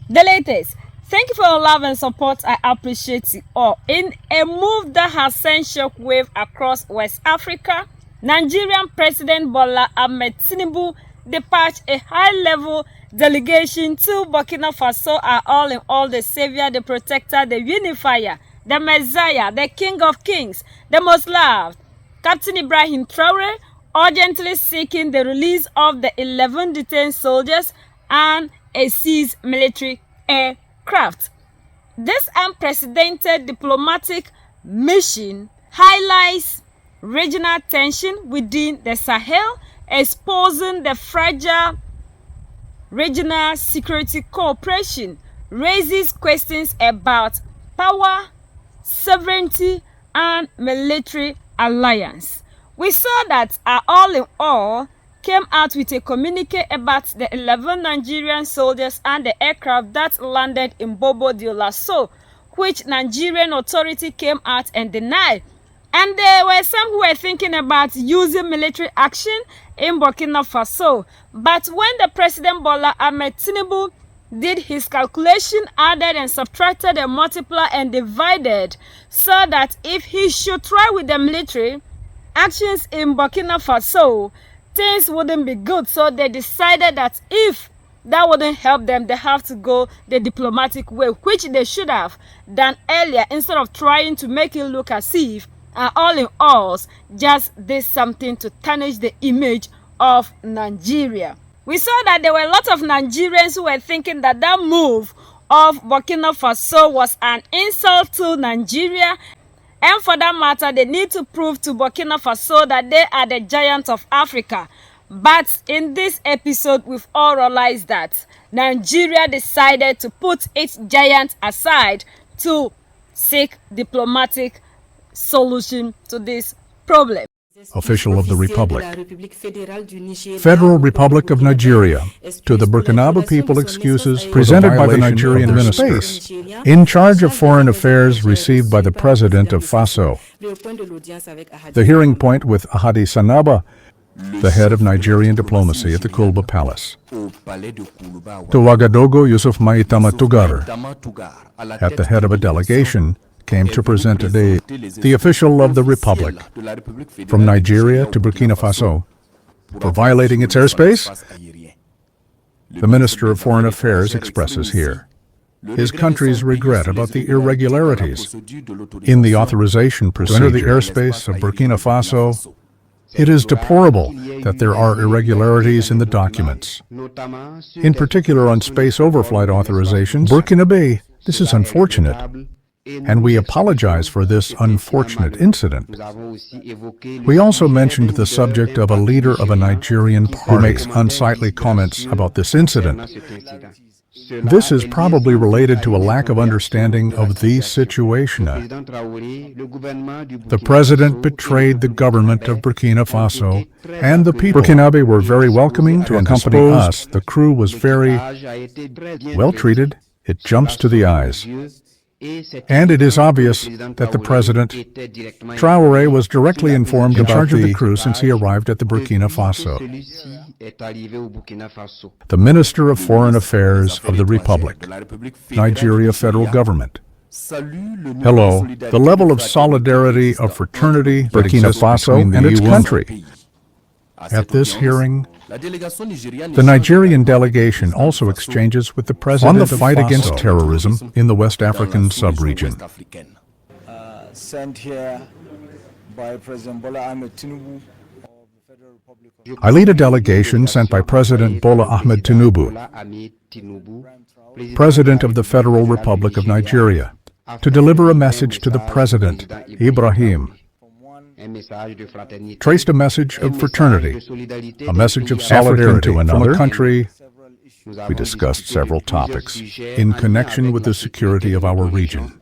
The latest. Thank you for your love and support. I appreciate you all. In a move that has sent shockwave across West Africa, Nigerian President Bola Ahmed Tinibu dispatched a high-level delegation to Burkina Faso are all in all the savior, the protector, the unifier, the messiah, the king of kings, the most loved. Captain Ibrahim Traore urgently seeking the release of the 11 detained soldiers and a seized military aircraft. This unprecedented diplomatic mission highlights regional tension within the Sahel, exposing the fragile regional security cooperation, raises questions about power, sovereignty, and military alliance. We saw that All in All came out with a communique about the 11 Nigerian soldiers and the aircraft that landed in Bobo Dioulasso, which Nigerian authority came out and denied. And there were some who were thinking about using military action in Burkina Faso. But when the President Bola Ahmed Tinibu did his calculation, added and subtracted and multiplied and divided, so that if he should try with the military actions in Burkina Faso, things wouldn't be good. So they decided that if that wouldn't help them, they have to go the diplomatic way, which they should have done earlier, instead of trying to make it look as if All in All just did something to tarnish the image of Nigeria. We saw that there were a lot of Nigerians who were thinking that that move of Burkina Faso was an insult to Nigeria, and for that matter, they need to prove to Burkina Faso that they are the giant of Africa. But in this episode, we've all realized that Nigeria decided to put its giant aside to seek diplomatic solution to this problem. Official of the Republic. Federal Republic of Nigeria. To the Burkinabe people, excuses presented by the Nigerian minister in charge of foreign affairs received by the president of Faso. The hearing point with Ahadi Sanaba, the head of Nigerian diplomacy at the Kulba Palace. To Ouagadougou, Yusuf Maitama Tugar, at the head of a delegation, came to present today the official of the Republic from Nigeria to Burkina Faso for violating its airspace. The Minister of Foreign Affairs expresses here his country's regret about the irregularities in the authorization procedure to enter the airspace of Burkina Faso. It is deplorable that there are irregularities in the documents, in particular on space overflight authorizations. Burkinabe, this is unfortunate, and we apologize for this unfortunate incident. We also mentioned the subject of a leader of a Nigerian party who makes unsightly comments about this incident. This is probably related to a lack of understanding of the situation. The president betrayed the government of Burkina Faso, and the people. Burkinabe were very welcoming to accompany us. The crew was very well treated. It jumps to the eyes. And it is obvious that the President, Traore, was directly informed in charge of the crew since he arrived at the Burkina Faso. The Minister of Foreign Affairs of the Republic, Nigeria Federal Government. Hello, the level of solidarity, of fraternity, Burkina Faso and its country. At this hearing, the Nigerian delegation also exchanges with the President on the fight against terrorism in the West African sub-region. Sent here by President Bola Ahmed Tinibu of the Federal Republic of I lead a delegation sent by President Bola Ahmed Tinubu, President of the Federal Republic of Nigeria, to deliver a message to the President, Ibrahim. Traced a message of fraternity, a message of solidarity from a country. We discussed several topics in connection with the security of our region.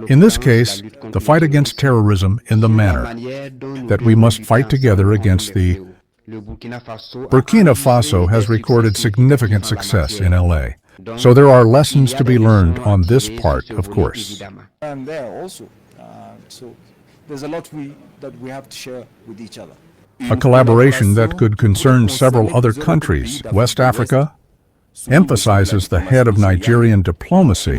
In this case, the fight against terrorism in the manner that we must fight together against the Burkina Faso has recorded significant success in LA. So there are lessons to be learned on this part, of course. and there also. So there's a lot that we have to share with each other. A collaboration that could concern several other countries, West Africa, emphasizes the head of Nigerian diplomacy,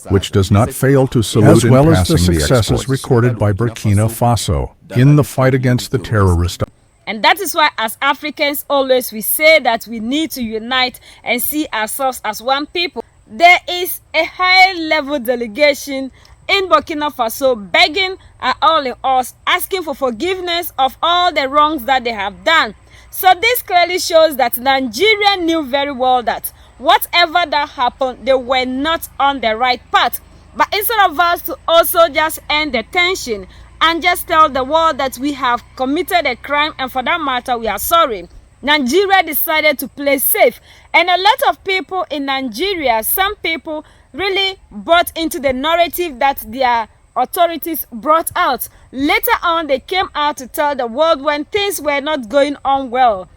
which does not fail to salute as well as the successes recorded by Burkina Faso in the fight against the terrorist. And that is why as Africans always we say that we need to unite and see ourselves as one people. There is a high-level delegation in Burkina Faso begging all in us, asking for forgiveness of all the wrongs that they have done. So this clearly shows that Nigeria knew very well that whatever that happened, they were not on the right path. But instead of us to also just end the tension and just tell the world that we have committed a crime and for that matter we are sorry, Nigeria decided to play safe. And a lot of people in Nigeria, some people really bought into the narrative that their authorities brought out. Later on, they came out to tell the world when things were not going on well,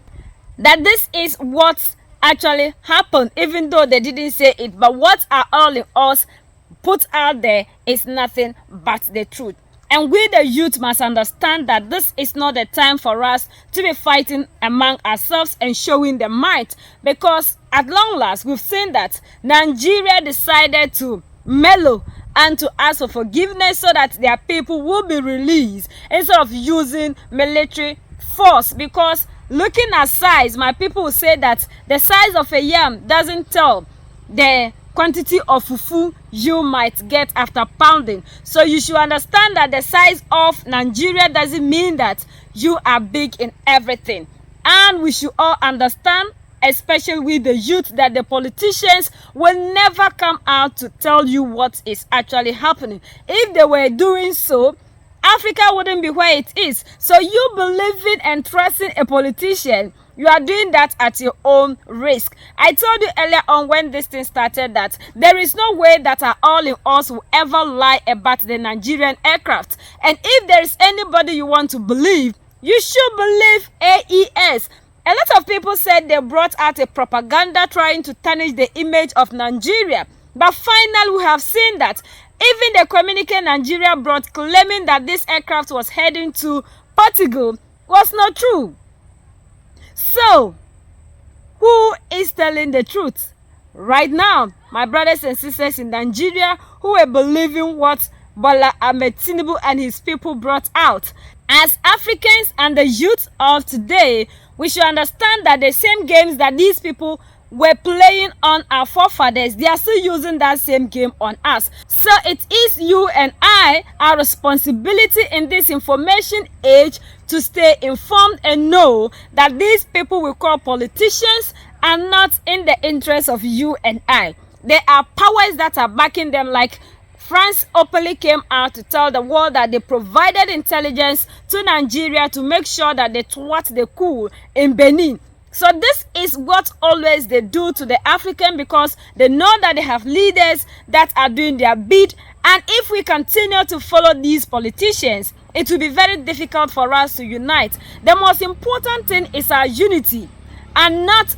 that this is what actually happened, even though they didn't say it. But what are all in us put out there is nothing but the truth. And we the youth must understand that this is not the time for us to be fighting among ourselves and showing the might, because at long last we've seen that Nigeria decided to mellow and to ask for forgiveness so that their people will be released instead of using military force. Because looking at size, my people will say that the size of a yam doesn't tell the quantity of fufu you might get after pounding. So you should understand that the size of Nigeria doesn't mean that you are big in everything. And we should all understand, especially with the youth, that the politicians will never come out to tell you what is actually happening. If they were doing so, Africa wouldn't be where it is. So you believing and trusting a politician, you are doing that at your own risk. I told you earlier on when this thing started that there is no way that our all in us will ever lie about the Nigerian aircraft. And if there is anybody you want to believe, you should believe AES. A lot of people said they brought out a propaganda trying to tarnish the image of Nigeria. But finally we have seen that even the communique Nigeria brought claiming that this aircraft was heading to Portugal was not true. So, who is telling the truth? Right now, my brothers and sisters in Nigeria who are believing what Bola Ahmed Tinibu and his people brought out. As Africans and the youth of today, we should understand that the same games that these people were playing on our forefathers, they are still using that same game on us. So it is you and I, our responsibility in this information age, to stay informed and know that these people we call politicians are not in the interest of you and I. There are powers that are backing them, like France openly came out to tell the world that they provided intelligence to Nigeria to make sure that they thwart the coup in Benin. So this is what always they do to the African, because they know that they have leaders that are doing their bid. And if we continue to follow these politicians, it will be very difficult for us to unite. The most important thing is our unity and not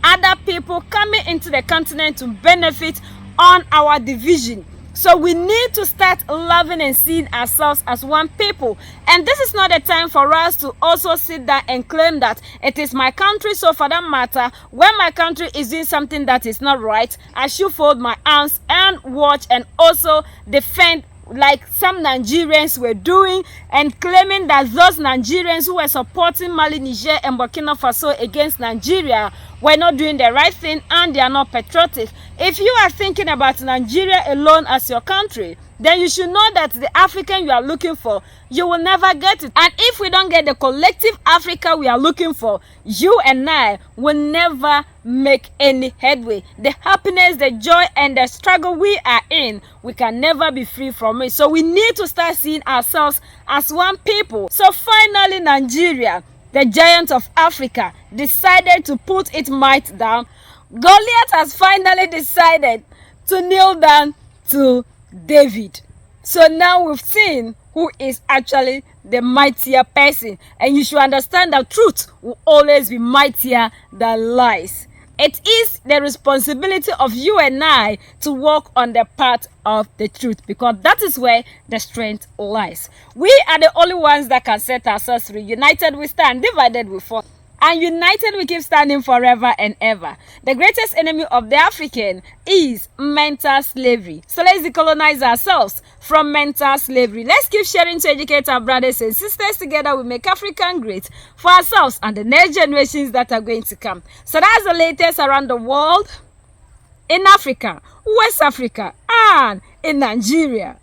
other people coming into the continent to benefit on our division. So we need to start loving and seeing ourselves as one people. And this is not a time for us to also sit down and claim that it is my country. So for that matter, when my country is doing something that is not right, I should fold my arms and watch and also defend, like some Nigerians were doing, and claiming that those Nigerians who were supporting Mali, Niger and Burkina Faso against Nigeria were not doing the right thing and they are not patriotic. If you are thinking about Nigeria alone as your country, then you should know that the African you are looking for, you will never get it. And if we don't get the collective Africa we are looking for, you and I will never make any headway. The happiness, the joy, and the struggle we are in, we can never be free from it. So we need to start seeing ourselves as one people. So finally, Nigeria, the giant of Africa, decided to put its might down. Goliath has finally decided to kneel down to David. So now we've seen who is actually the mightier person. And you should understand that truth will always be mightier than lies. It is the responsibility of you and I to walk on the path of the truth, because that is where the strength lies. We are the only ones that can set ourselves free. United we stand, divided we fall. And united we keep standing forever and ever. The greatest enemy of the African is mental slavery. So let's decolonize ourselves from mental slavery. Let's keep sharing to educate our brothers and sisters. Together we make African great for ourselves and the next generations that are going to come. So that's the latest around the world, in Africa, West Africa, and in Nigeria.